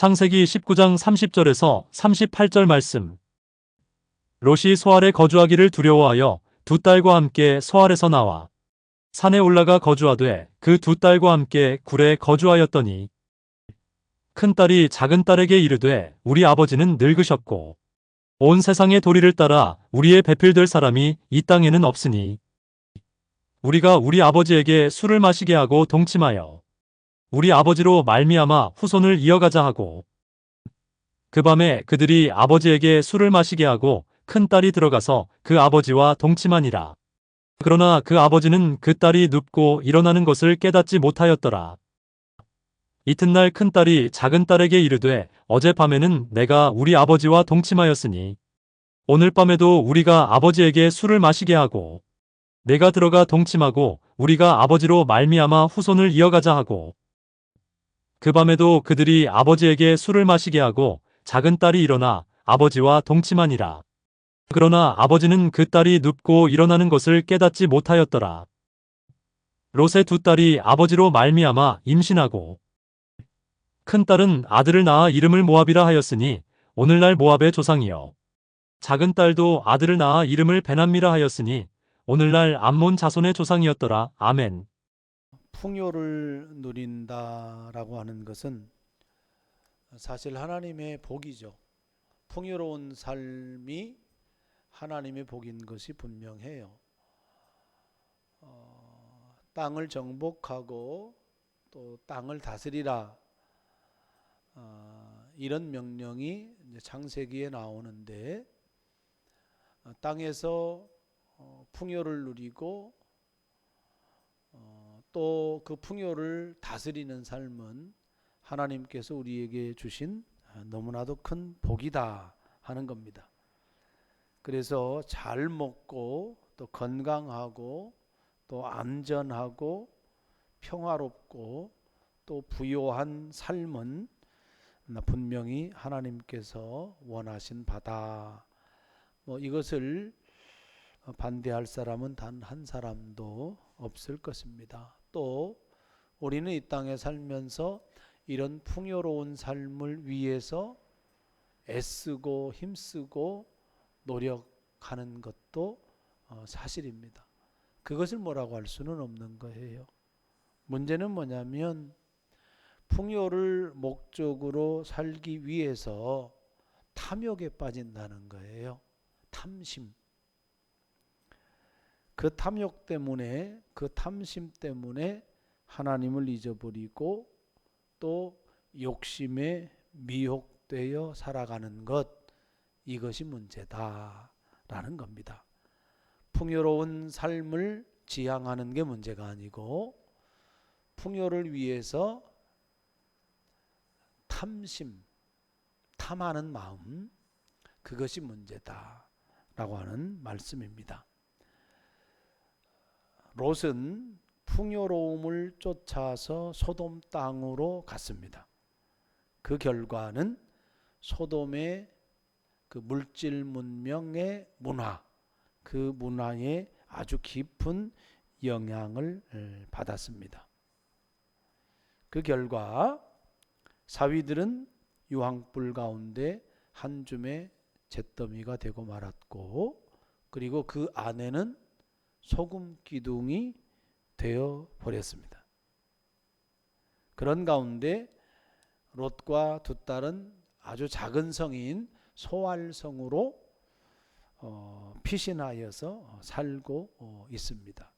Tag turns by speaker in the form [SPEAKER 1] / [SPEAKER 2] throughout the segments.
[SPEAKER 1] 창세기 19장 30절에서 38절 말씀. 롯이 소알에 거주하기를 두려워하여 두 딸과 함께 소알에서 나와 산에 올라가 거주하되 그 두 딸과 함께 굴에 거주하였더니 큰 딸이 작은 딸에게 이르되 우리 아버지는 늙으셨고 온 세상의 도리를 따라 우리의 배필될 사람이 이 땅에는 없으니 우리가 우리 아버지에게 술을 마시게 하고 동침하여 우리 아버지로 말미암아 후손을 이어가자 하고 그 밤에 그들이 아버지에게 술을 마시게 하고 큰 딸이 들어가서 그 아버지와 동침하니라. 그러나 그 아버지는 그 딸이 눕고 일어나는 것을 깨닫지 못하였더라. 이튿날 큰 딸이 작은 딸에게 이르되 어젯밤에는 내가 우리 아버지와 동침하였으니 오늘 밤에도 우리가 아버지에게 술을 마시게 하고 내가 들어가 동침하고 우리가 아버지로 말미암아 후손을 이어가자 하고 그 밤에도 그들이 아버지에게 술을 마시게 하고 작은 딸이 일어나 아버지와 동침하니라. 그러나 아버지는 그 딸이 눕고 일어나는 것을 깨닫지 못하였더라. 롯의 두 딸이 아버지로 말미암아 임신하고 큰 딸은 아들을 낳아 이름을 모압이라 하였으니 오늘날 모압의 조상이요 작은 딸도 아들을 낳아 이름을 베남미라 하였으니 오늘날 암몬 자손의 조상이었더라. 아멘.
[SPEAKER 2] 풍요를 누린다라고 하는 것은 사실 하나님의 복이죠. 풍요로운 삶이 하나님의 복인 것이 분명해요. 땅을 정복하고 또 땅을 다스리라, 이런 명령이 창세기에 나오는데 땅에서 풍요를 누리고 또 그 풍요를 다스리는 삶은 하나님께서 우리에게 주신 너무나도 큰 복이다 하는 겁니다. 그래서 잘 먹고 또 건강하고 또 안전하고 평화롭고 또 부요한 삶은 분명히 하나님께서 원하신 바다. 이것을 반대할 사람은 단 한 사람도 없을 것입니다. 또 우리는 이 땅에 살면서 이런 풍요로운 삶을 위해서 애쓰고 힘쓰고 노력하는 것도 사실입니다. 그것을 뭐라고 할 수는 없는 거예요. 문제는 뭐냐면 풍요를 목적으로 살기 위해서 탐욕에 빠진다는 거예요. 탐심. 그 탐욕 때문에, 그 탐심 때문에 하나님을 잊어버리고 또 욕심에 미혹되어 살아가는 것, 이것이 문제다라는 겁니다. 풍요로운 삶을 지향하는 게 문제가 아니고 풍요를 위해서 탐심, 탐하는 마음, 그것이 문제다라고 하는 말씀입니다. 롯은 풍요로움을 쫓아서 소돔 땅으로 갔습니다. 그 결과는 소돔의 그 물질 문명의 문화, 그 문화에 아주 깊은 영향을 받았습니다. 그 결과 사위들은 유황불 가운데 한 줌의 잿더미가 되고 말았고, 그리고 그 아내는 소금 기둥이 되어 버렸습니다. 그런 가운데 롯과 두 딸은 아주 작은 성인 소알성으로 피신하여서 살고 있습니다.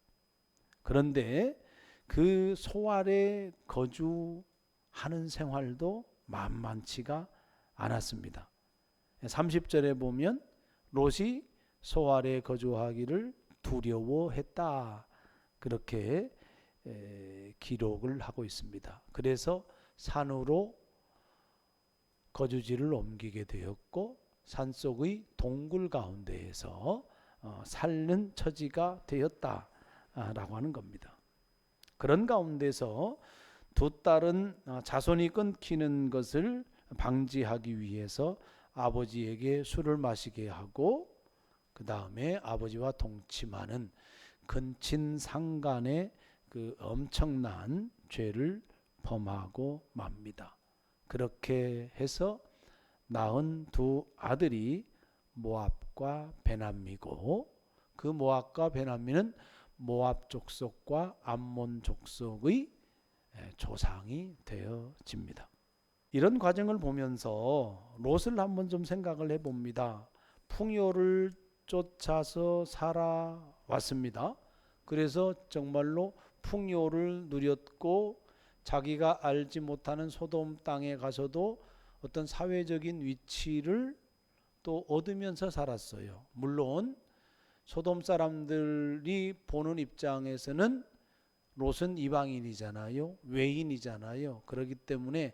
[SPEAKER 2] 그런데 그 소알에 거주하는 생활도 만만치가 않았습니다. 30절에 보면 롯이 소알에 거주하기를 두려워했다, 그렇게 기록을 하고 있습니다. 그래서 산으로 거주지를 옮기게 되었고 산속의 동굴 가운데에서 살는 처지가 되었다라고 하는 겁니다. 그런 가운데서 두 딸은 자손이 끊기는 것을 방지하기 위해서 아버지에게 술을 마시게 하고 그 다음에 아버지와 동침하는 근친상간의 그 엄청난 죄를 범하고 맙니다. 그렇게 해서 낳은 두 아들이 모압과 베나미고, 그 모압과 베나미는 모압 족속과 암몬 족속의 조상이 되어집니다. 이런 과정을 보면서 롯을 한번 좀 생각을 해봅니다. 풍요를 쫓아서 살아왔습니다. 그래서 정말로 풍요를 누렸고, 자기가 알지 못하는 소돔 땅에 가서도 어떤 사회적인 위치를 또 얻으면서 살았어요. 물론 소돔 사람들이 보는 입장에서는 롯은 이방인이잖아요. 외인이잖아요. 그렇기 때문에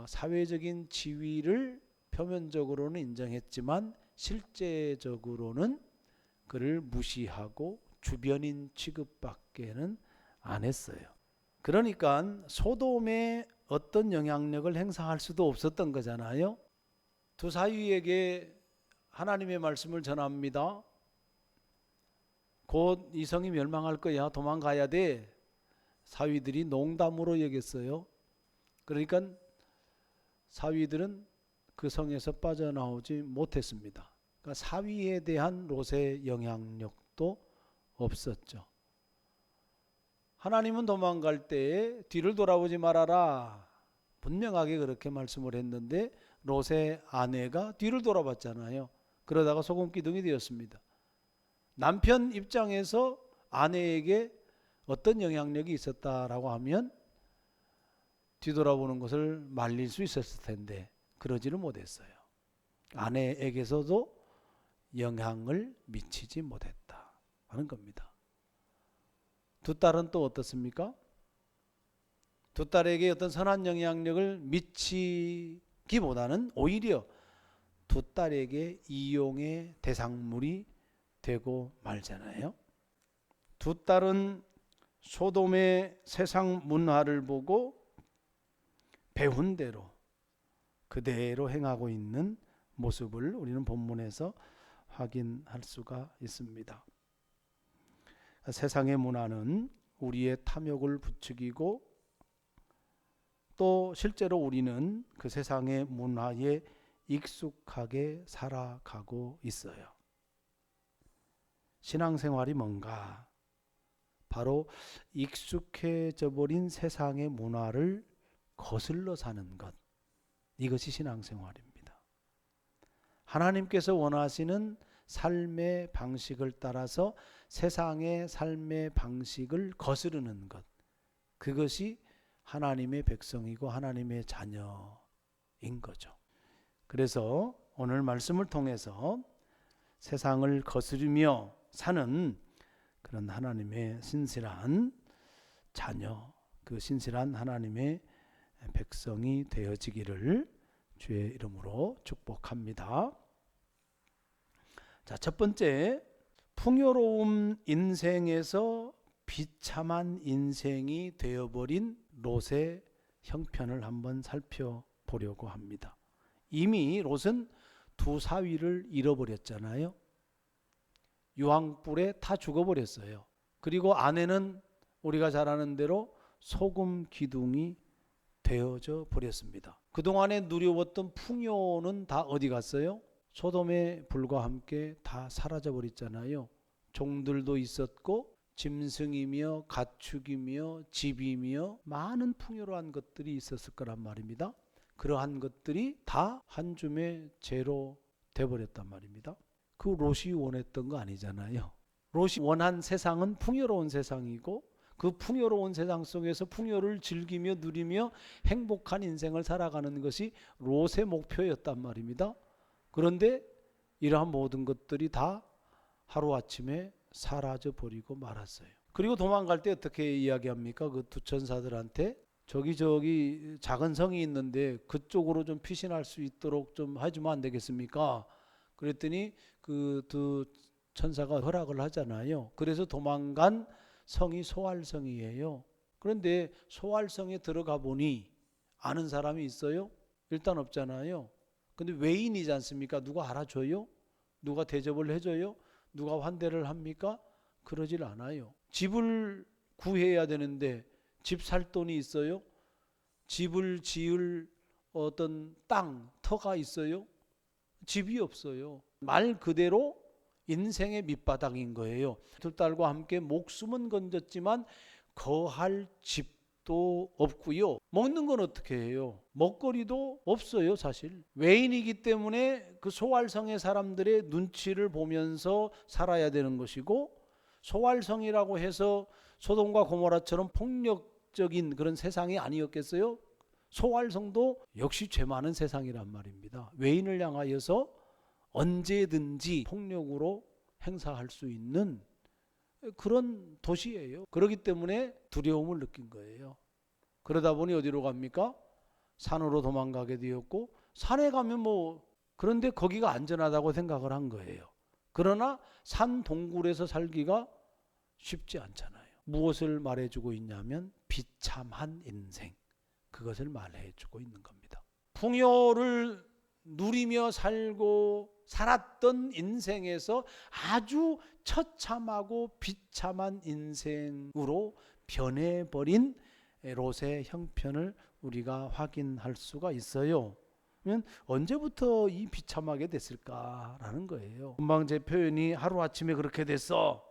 [SPEAKER 2] 사회적인 지위를 표면적으로는 인정했지만 실제적으로는 그를 무시하고 주변인 취급밖에는 안 했어요. 그러니까 소돔에 어떤 영향력을 행사할 수도 없었던 거잖아요. 두 사위에게 하나님의 말씀을 전합니다. 곧 이 성이 멸망할 거야. 도망가야 돼. 사위들이 농담으로 여겼어요. 그러니까 사위들은 그 성에서 빠져나오지 못했습니다. 그러니까 사위에 대한 롯의 영향력도 없었죠. 하나님은 도망갈 때에 뒤를 돌아보지 말아라. 분명하게 그렇게 말씀을 했는데 롯의 아내가 뒤를 돌아봤잖아요. 그러다가 소금 기둥이 되었습니다. 남편 입장에서 아내에게 어떤 영향력이 있었다라고 하면 뒤돌아보는 것을 말릴 수 있었을 텐데 그러지를 못했어요. 아내에게서도 영향을 미치지 못했다 하는 겁니다. 두 딸은 또 어떻습니까? 두 딸에게 어떤 선한 영향력을 미치기보다는 오히려 두 딸에게 이용의 대상물이 되고 말잖아요. 두 딸은 소돔의 세상 문화를 보고 배운 대로 그대로 행하고 있는 모습을 우리는 본문에서 확인할 수가 있습니다. 세상의 문화는 우리의 탐욕을 부추기고 또 실제로 우리는 그 세상의 문화에 익숙하게 살아가고 있어요. 신앙생활이 뭔가? 바로 익숙해져 버린 세상의 문화를 거슬러 사는 것. 이것이 신앙생활입니다. 하나님께서 원하시는 삶의 방식을 따라서 세상의 삶의 방식을 거스르는 것. 그것이 하나님의 백성이고 하나님의 자녀인 거죠. 그래서 오늘 말씀을 통해서 세상을 거스르며 사는 그런 하나님의 신실한 자녀, 그 신실한 하나님의 백성이 되어지기를 주의 이름으로 축복합니다. 자, 첫 번째, 풍요로운 인생에서 비참한 인생이 되어버린 롯의 형편을 한번 살펴보려고 합니다. 이미 롯은 두 사위를 잃어버렸잖아요. 유황불에 다 죽어버렸어요. 그리고 아내는 우리가 잘 아는 대로 소금 기둥이 되어져 버렸습니다. 그동안에 누려왔던 풍요는 다 어디 갔어요? 소돔의 불과 함께 다 사라져 버렸잖아요. 종들도 있었고 짐승이며 가축이며 집이며 많은 풍요로운 것들이 있었을 거란 말입니다. 그러한 것들이 다 한 줌의 재로 돼버렸단 말입니다. 그 롯이 원했던 거 아니잖아요. 롯이 원한 세상은 풍요로운 세상이고 그 풍요로운 세상 속에서 풍요를 즐기며 누리며 행복한 인생을 살아가는 것이 롯의 목표였단 말입니다. 그런데 이러한 모든 것들이 다 하루아침에 사라져 버리고 말았어요. 그리고 도망갈 때 어떻게 이야기합니까? 그 두 천사들한테 저기 작은 성이 있는데 그쪽으로 좀 피신할 수 있도록 좀 해주면 안 되겠습니까? 그랬더니 그 두 천사가 허락을 하잖아요. 그래서 도망간 성이 소알성이에요. 그런데 소알성에 들어가 보니 아는 사람이 있어요? 일단 없잖아요. 근데 외인이지 않습니까? 누가 알아줘요? 누가 대접을 해줘요? 누가 환대를 합니까? 그러질 않아요. 집을 구해야 되는데 집 살 돈이 있어요? 집을 지을 어떤 땅, 터가 있어요? 집이 없어요. 말 그대로 인생의 밑바닥인 거예요. 두 딸과 함께 목숨은 건졌지만 거할 집도 없고요. 먹는 건 어떻게 해요? 먹거리도 없어요, 사실. 외인이기 때문에 그 소활성의 사람들의 눈치를 보면서 살아야 되는 것이고, 소활성이라고 해서 소돔과 고모라처럼 폭력적인 그런 세상이 아니었겠어요? 소활성도 역시 죄 많은 세상이란 말입니다. 외인을 향하여서 언제든지 폭력으로 행사할 수 있는 그런 도시예요. 그렇기 때문에 두려움을 느낀 거예요. 그러다 보니 어디로 갑니까? 산으로 도망가게 되었고, 산에 가면 그런데 거기가 안전하다고 생각을 한 거예요. 그러나 산 동굴에서 살기가 쉽지 않잖아요. 무엇을 말해주고 있냐면 비참한 인생, 그것을 말해주고 있는 겁니다. 풍요를 누리며 살았던 인생에서 아주 처참하고 비참한 인생으로 변해버린 롯의 형편을 우리가 확인할 수가 있어요. 그러면 언제부터 이 비참하게 됐을까라는 거예요. 금방 제 표현이 하루아침에 그렇게 됐어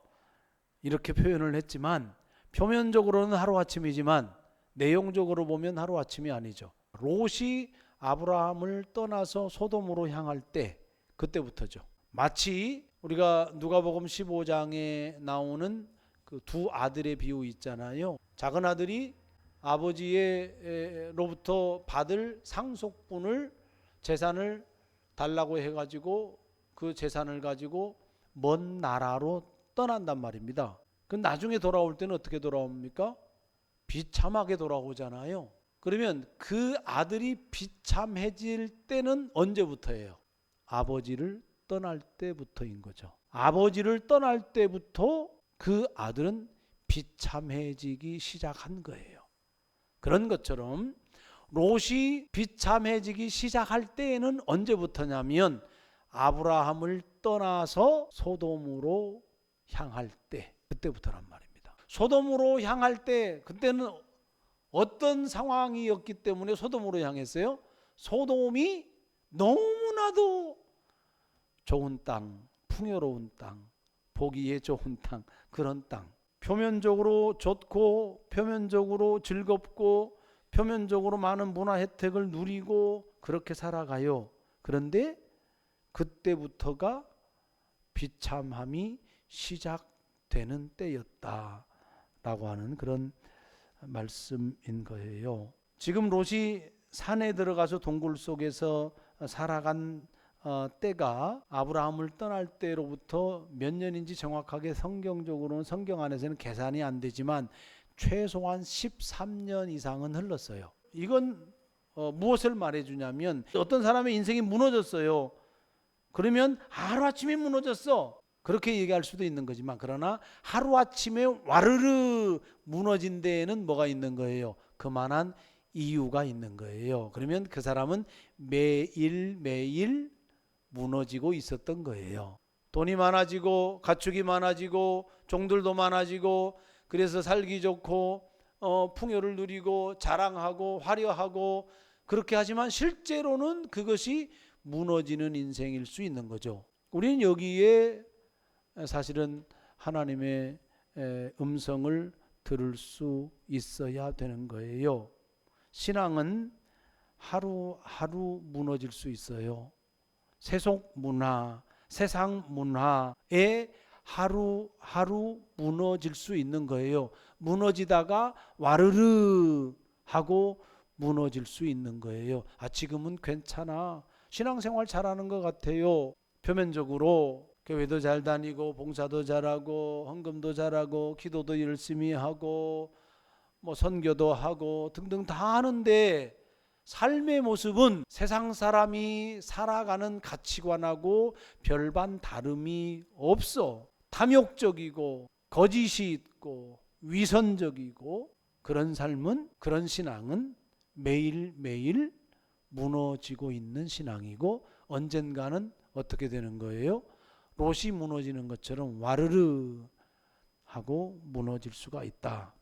[SPEAKER 2] 이렇게 표현을 했지만, 표면적으로는 하루아침이지만 내용적으로 보면 하루아침이 아니죠. 롯이 아브라함을 떠나서 소돔으로 향할 때, 그때부터죠. 마치 우리가 누가복음 15장에 나오는 그 두 아들의 비유 있잖아요. 작은 아들이 아버지로부터 받을 상속분을, 재산을 달라고 해가지고 그 재산을 가지고 먼 나라로 떠난단 말입니다. 그 나중에 돌아올 때는 어떻게 돌아옵니까? 비참하게 돌아오잖아요. 그러면 그 아들이 비참해질 때는 언제부터예요? 아버지를 떠날 때부터인 거죠. 아버지를 떠날 때부터 그 아들은 비참해지기 시작한 거예요. 그런 것처럼 롯이 비참해지기 시작할 때에는 언제부터냐면 아브라함을 떠나서 소돔으로 향할 때, 그때부터란 말입니다. 소돔으로 향할 때, 그때는 어떤 상황이었기 때문에 소돔으로 향했어요? 소돔이 너무나도 좋은 땅, 풍요로운 땅, 보기에 좋은 땅, 그런 땅. 표면적으로 좋고, 표면적으로 즐겁고, 표면적으로 많은 문화 혜택을 누리고 그렇게 살아가요. 그런데 그때부터가 비참함이 시작되는 때였다라고 하는 그런 말씀인 거예요. 지금 롯이 산에 들어가서 동굴 속에서 살아간 때가 아브라함을 떠날 때로부터 몇 년인지 정확하게 성경적으로는, 성경 안에서는 계산이 안 되지만 최소한 13년 이상은 흘렀어요. 이건 무엇을 말해주냐면, 어떤 사람의 인생이 무너졌어요. 그러면 하루아침에 무너졌어, 그렇게 얘기할 수도 있는 거지만, 그러나 하루아침에 와르르 무너진 데에는 뭐가 있는 거예요? 그만한 이유가 있는 거예요. 그러면 그 사람은 매일매일 무너지고 있었던 거예요. 돈이 많아지고 가축이 많아지고 종들도 많아지고, 그래서 살기 좋고 풍요를 누리고 자랑하고 화려하고 그렇게 하지만 실제로는 그것이 무너지는 인생일 수 있는 거죠. 우리는 여기에 사실은 하나님의 음성을 들을 수 있어야 되는 거예요. 신앙은 하루하루 무너질 수 있어요. 세속 문화, 세상 문화에 하루하루 무너질 수 있는 거예요. 무너지다가 와르르 하고 무너질 수 있는 거예요. 지금은 괜찮아, 신앙생활 잘하는 것 같아요. 표면적으로 교회도 잘 다니고 봉사도 잘하고 헌금도 잘하고 기도도 열심히 하고 선교도 하고 등등 다 하는데, 삶의 모습은 세상 사람이 살아가는 가치관하고 별반 다름이 없어. 탐욕적이고 거짓이 있고 위선적이고, 그런 삶은, 그런 신앙은 매일매일 무너지고 있는 신앙이고, 언젠가는 어떻게 되는 거예요? 롯이 무너지는 것처럼 와르르 하고 무너질 수가 있다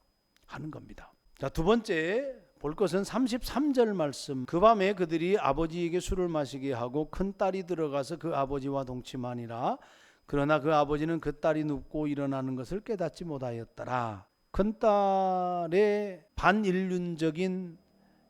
[SPEAKER 2] 하는 겁니다. 자, 두 번째 볼 것은 33절 말씀. 그 밤에 그들이 아버지에게 술을 마시게 하고 큰 딸이 들어가서 그 아버지와 동침하니라. 그러나 그 아버지는 그 딸이 눕고 일어나는 것을 깨닫지 못하였더라. 큰 딸의 반인륜적인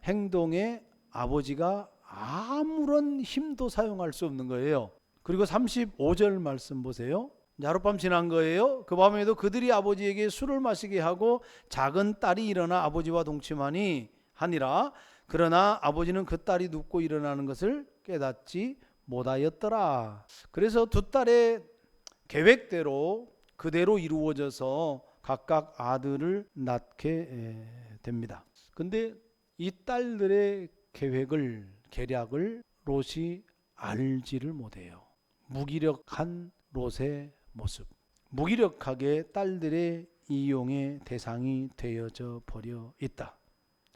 [SPEAKER 2] 행동에 아버지가 아무런 힘도 사용할 수 없는 거예요. 그리고 35절 말씀 보세요. 하룻밤 지난 거예요. 그 밤에도 그들이 아버지에게 술을 마시게 하고 작은 딸이 일어나 아버지와 동침하니 하니라. 그러나 아버지는 그 딸이 눕고 일어나는 것을 깨닫지 못하였더라. 그래서 두 딸의 계획대로 그대로 이루어져서 각각 아들을 낳게 됩니다. 근데 이 딸들의 계략을 롯이 알지를 못해요. 무기력한 롯의 모습, 무기력하게 딸들의 이용의 대상이 되어져 버려 있다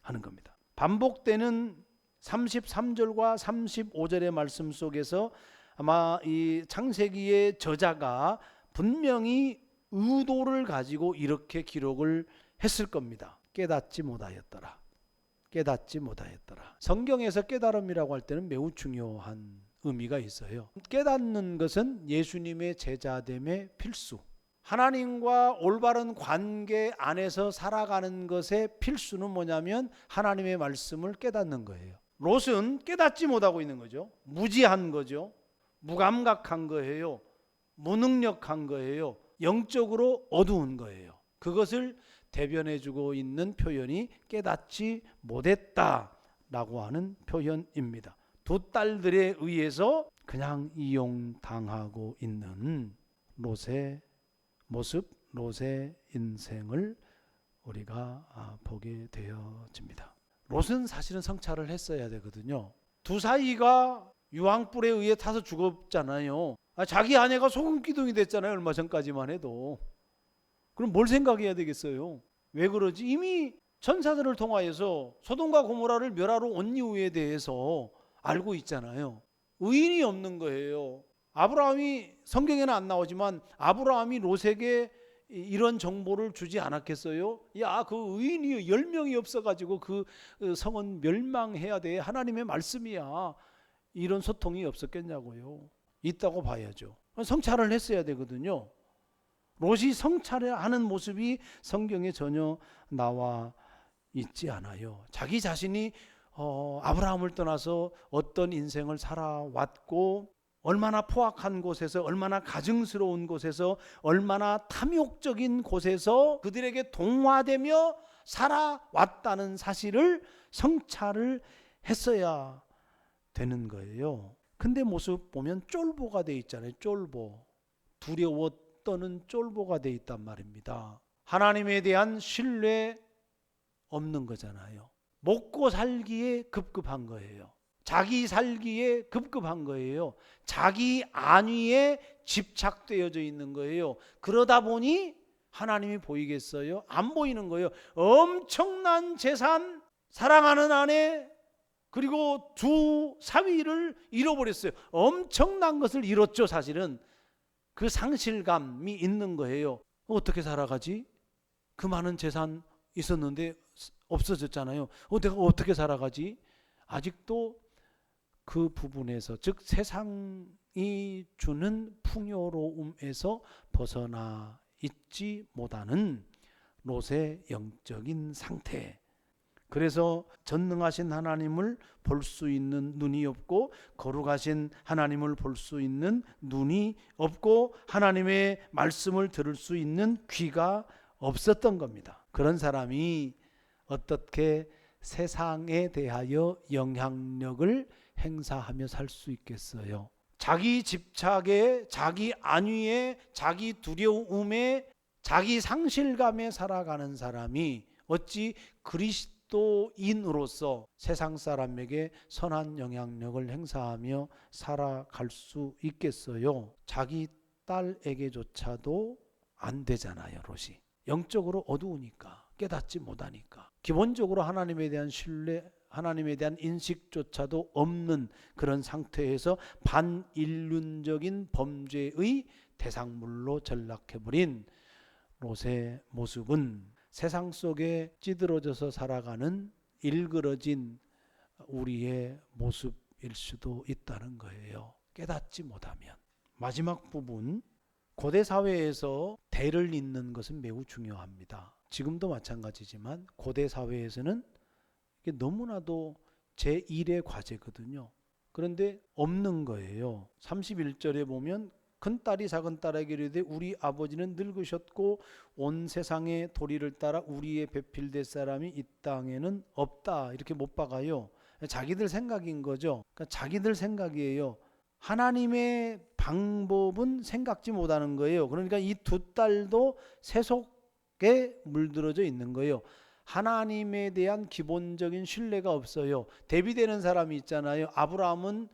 [SPEAKER 2] 하는 겁니다. 반복되는 33절과 35절의 말씀 속에서 아마 이 창세기의 저자가 분명히 의도를 가지고 이렇게 기록을 했을 겁니다. 깨닫지 못하였더라. 깨닫지 못하였더라. 성경에서 깨달음이라고 할 때는 매우 중요한 의미가 있어요. 깨닫는 것은 예수님의 제자됨의 필수. 하나님과 올바른 관계 안에서 살아가는 것의 필수는 뭐냐면 하나님의 말씀을 깨닫는 거예요. 롯은 깨닫지 못하고 있는 거죠. 무지한 거죠. 무감각한 거예요. 무능력한 거예요. 영적으로 어두운 거예요. 그것을 대변해주고 있는 표현이 깨닫지 못했다라고 하는 표현입니다. 두 딸들에 의해서 그냥 이용당하고 있는 롯의 모습, 롯의 인생을 우리가 보게 되어집니다. 롯은 사실은 성찰을 했어야 되거든요. 두 사이가 유황불에 의해 타서 죽었잖아요. 자기 아내가 소금 기둥이 됐잖아요. 얼마 전까지만 해도. 그럼 뭘 생각해야 되겠어요? 왜 그러지? 이미 천사들을 통하여서 소돔과 고모라를 멸하러 온 이유에 대해서 알고 있잖아요. 의인이 없는 거예요. 아브라함이 성경에는 안 나오지만 아브라함이 롯에게 이런 정보를 주지 않았겠어요? 야, 그 의인이 10명이 없어가지고 그 성은 멸망해야 돼. 하나님의 말씀이야. 이런 소통이 없었겠냐고요. 있다고 봐야죠. 성찰을 했어야 되거든요. 롯이 성찰하는 모습이 성경에 전혀 나와 있지 않아요. 자기 자신이 아브라함을 떠나서 어떤 인생을 살아왔고 얼마나 포악한 곳에서 얼마나 가증스러운 곳에서 얼마나 탐욕적인 곳에서 그들에게 동화되며 살아왔다는 사실을 성찰을 했어야 되는 거예요. 근데 모습 보면 쫄보가 돼 있잖아요. 쫄보. 두려워 떠는 쫄보가 돼 있단 말입니다. 하나님에 대한 신뢰 없는 거잖아요. 먹고 살기에 급급한 거예요. 자기 살기에 급급한 거예요. 자기 안위에 집착되어져 있는 거예요. 그러다 보니 하나님이 보이겠어요? 안 보이는 거예요. 엄청난 재산, 사랑하는 아내, 그리고 두 사위를 잃어버렸어요. 엄청난 것을 잃었죠. 사실은 그 상실감이 있는 거예요. 어떻게 살아가지? 그 많은 재산 있었는데 없어졌잖아요. 내가 어떻게 살아가지? 아직도 그 부분에서, 즉 세상이 주는 풍요로움에서 벗어나 있지 못하는 롯의 영적인 상태. 그래서 전능하신 하나님을 볼 수 있는 눈이 없고 거룩하신 하나님을 볼 수 있는 눈이 없고 하나님의 말씀을 들을 수 있는 귀가 없었던 겁니다. 그런 사람이 어떻게 세상에 대하여 영향력을 행사하며 살 수 있겠어요? 자기 집착에, 자기 안위에, 자기 두려움에, 자기 상실감에 살아가는 사람이 어찌 그리스도인으로서 세상 사람에게 선한 영향력을 행사하며 살아갈 수 있겠어요? 자기 딸에게조차도 안 되잖아요. 롯이 영적으로 어두우니까, 깨닫지 못하니까, 기본적으로 하나님에 대한 신뢰, 하나님에 대한 인식조차도 없는 그런 상태에서 반인륜적인 범죄의 대상물로 전락해버린 롯의 모습은 세상 속에 찌들어져서 살아가는 일그러진 우리의 모습일 수도 있다는 거예요. 깨닫지 못하면. 마지막 부분, 고대 사회에서 대를 잇는 것은 매우 중요합니다. 지금도 마찬가지지만 고대 사회에서는 이게 너무나도 제1의 과제거든요. 그런데 없는 거예요. 31절에 보면 큰딸이 작은딸에게 이르되 우리 아버지는 늙으셨고 온 세상의 도리를 따라 우리의 배필될 사람이 이 땅에는 없다. 이렇게 못 박아요. 자기들 생각인 거죠. 그러니까 자기들 생각이에요. 하나님의 방법은 생각지 못하는 거예요. 그러니까 이 두 딸도 세속에 물들어져 있는 거예요. 하나님에 대한 기본적인 신뢰가 없어요. 대비되는 사람이 있잖아요. 아브라함은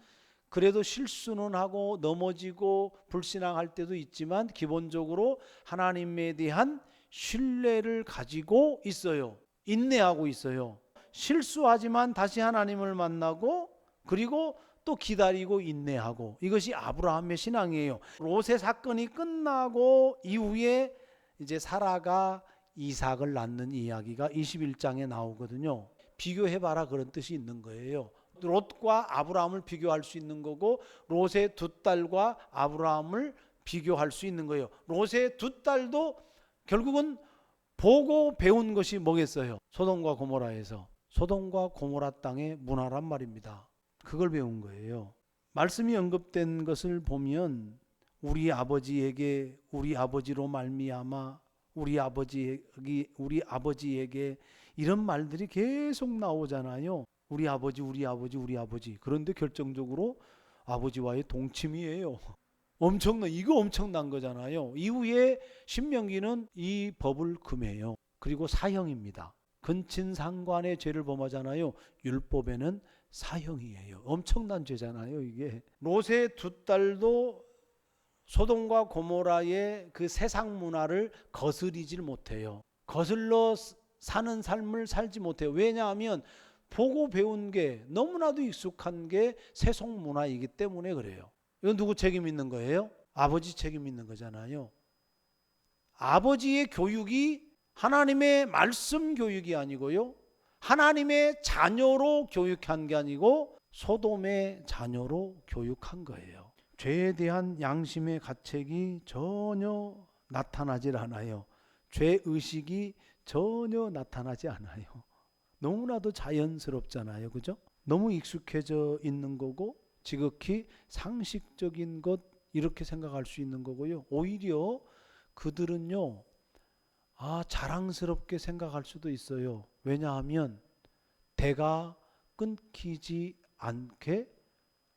[SPEAKER 2] 그래도 실수는 하고 넘어지고 불신앙할 때도 있지만 기본적으로 하나님에 대한 신뢰를 가지고 있어요. 인내하고 있어요. 실수하지만 다시 하나님을 만나고 그리고 또 기다리고 인내하고, 이것이 아브라함의 신앙이에요. 롯의 사건이 끝나고 이후에 이제 사라가 이삭을 낳는 이야기가 21장에 나오거든요. 비교해봐라 그런 뜻이 있는 거예요. 롯과 아브라함을 비교할 수 있는 거고 롯의 두 딸과 아브라함을 비교할 수 있는 거예요. 롯의 두 딸도 결국은 보고 배운 것이 뭐겠어요? 소돔과 고모라에서 소돔과 고모라 땅의 문화란 말입니다. 그걸 배운 거예요. 말씀이 언급된 것을 보면 우리 아버지에게, 우리 아버지로 말미암아, 우리 아버지에게 이런 말들이 계속 나오잖아요. 우리 아버지, 우리 아버지, 우리 아버지. 그런데 결정적으로 아버지와의 동침이에요. 이거 엄청난 거잖아요. 이후에 신명기는 이 법을 금해요. 그리고 사형입니다. 근친상간의 죄를 범하잖아요. 율법에는 사형이에요. 엄청난 죄잖아요, 이게. 롯의 두 딸도 소돔과 고모라의 그 세상 문화를 거스리질 못해요. 거슬러 사는 삶을 살지 못해요. 왜냐하면 보고 배운 게 너무나도 익숙한 게 세속 문화이기 때문에 그래요. 이건 누구 책임 있는 거예요? 아버지 책임 있는 거잖아요. 아버지의 교육이 하나님의 말씀 교육이 아니고요, 하나님의 자녀로 교육한 게 아니고 소돔의 자녀로 교육한 거예요. 죄에 대한 양심의 가책이 전혀 나타나질 않아요. 죄의식이 전혀 나타나지 않아요. 너무나도 자연스럽잖아요. 그죠? 너무 익숙해져 있는 거고 지극히 상식적인 것 이렇게 생각할 수 있는 거고요. 오히려 그들은요, 자랑스럽게 생각할 수도 있어요. 왜냐하면 대가 끊기지 않게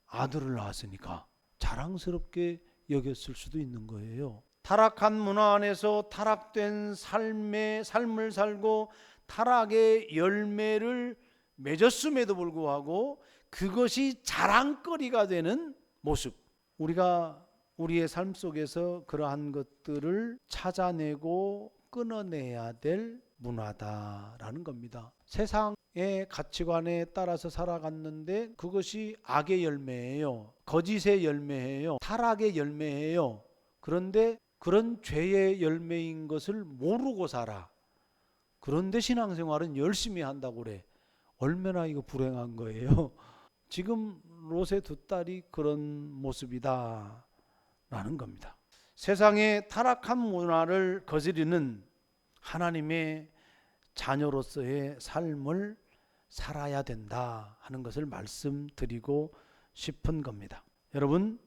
[SPEAKER 2] 아들을 낳았으니까 자랑스럽게 여겼을 수도 있는 거예요. 타락한 문화 안에서 타락된 삶을 살고 타락의 열매를 맺었음에도 불구하고 그것이 자랑거리가 되는 모습. 우리가 우리의 삶 속에서 그러한 것들을 찾아내고 끊어내야 될 문화다라는 겁니다. 세상의 가치관에 따라서 살아갔는데 그것이 악의 열매예요. 거짓의 열매예요. 타락의 열매예요. 그런데 그런 죄의 열매인 것을 모르고 살아. 그런데 신앙생활은 열심히 한다고 그래. 얼마나 이거 불행한 거예요. 지금 롯의 두 딸이 그런 모습이다 라는 겁니다. 세상의 타락한 문화를 거스리는 하나님의 자녀로서의 삶을 살아야 된다 하는 것을 말씀드리고 싶은 겁니다. 여러분,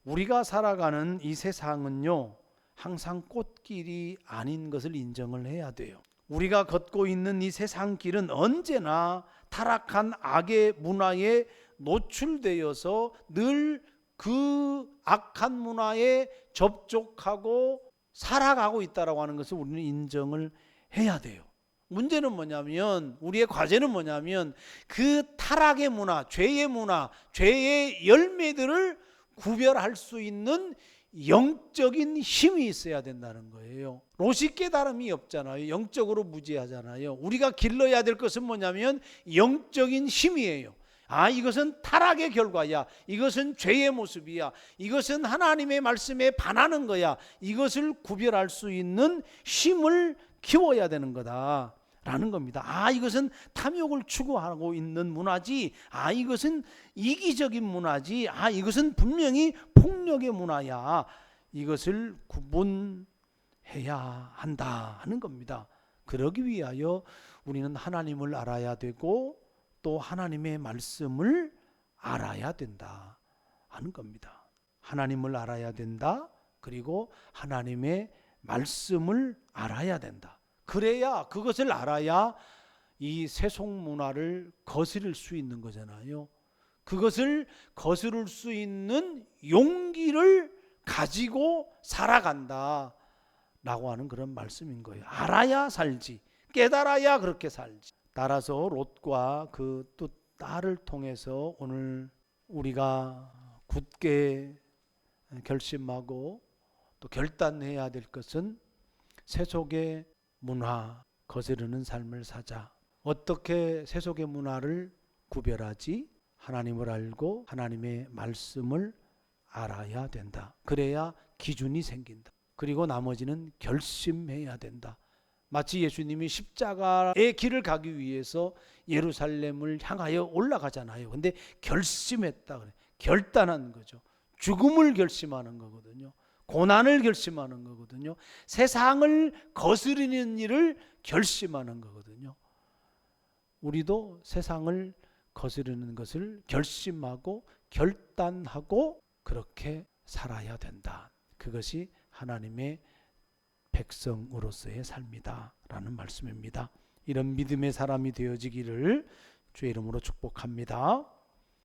[SPEAKER 2] 우리가 살아가는 이 세상은요, 항상 꽃길이 아닌 것을 인정을 해야 돼요. 우리가 걷고 있는 이 세상 길은 언제나 타락한 악의 문화에 노출되어서 늘 그 악한 문화에 접촉하고 살아가고 있다라고 하는 것을 우리는 인정을 해야 돼요. 문제는 뭐냐면, 우리의 과제는 뭐냐면 그 타락의 문화, 죄의 열매들을 구별할 수 있는 영적인 힘이 있어야 된다는 거예요. 롯이 깨달음이 없잖아요. 영적으로 무지하잖아요. 우리가 길러야 될 것은 뭐냐면 영적인 힘이에요. 이것은 타락의 결과야. 이것은 죄의 모습이야. 이것은 하나님의 말씀에 반하는 거야. 이것을 구별할 수 있는 힘을 키워야 되는 거다 라는 겁니다. 아, 이것은 탐욕을 추구하고 있는 문화지. 아, 이것은 이기적인 문화지. 아, 이것은 분명히 폭력의 문화야. 이것을 구분해야 한다 하는 겁니다. 그러기 위하여 우리는 하나님을 알아야 되고 또 하나님의 말씀을 알아야 된다 하는 겁니다. 하나님을 알아야 된다. 그리고 하나님의 말씀을 알아야 된다. 그래야, 그것을 알아야 이 세속 문화를 거스릴 수 있는 거잖아요. 그것을 거스를 수 있는 용기를 가지고 살아간다 라고 하는 그런 말씀인 거예요. 알아야 살지, 깨달아야 그렇게 살지. 따라서 롯과 그 또 딸을 통해서 오늘 우리가 굳게 결심하고 또 결단해야 될 것은 세속의 문화 거스르는 삶을 사자. 어떻게 세속의 문화를 구별하지? 하나님을 알고 하나님의 말씀을 알아야 된다. 그래야 기준이 생긴다. 그리고 나머지는 결심해야 된다. 마치 예수님이 십자가의 길을 가기 위해서 예루살렘을 향하여 올라가잖아요. 근데 결심했다 그래. 결단한 거죠. 죽음을 결심하는 거거든요. 고난을 결심하는 거거든요. 세상을 거스르는 일을 결심하는 거거든요. 우리도 세상을 거스르는 것을 결심하고 결단하고 그렇게 살아야 된다. 그것이 하나님의 백성으로서의 삶이다 라는 말씀입니다. 이런 믿음의 사람이 되어지기를 주의 이름으로 축복합니다.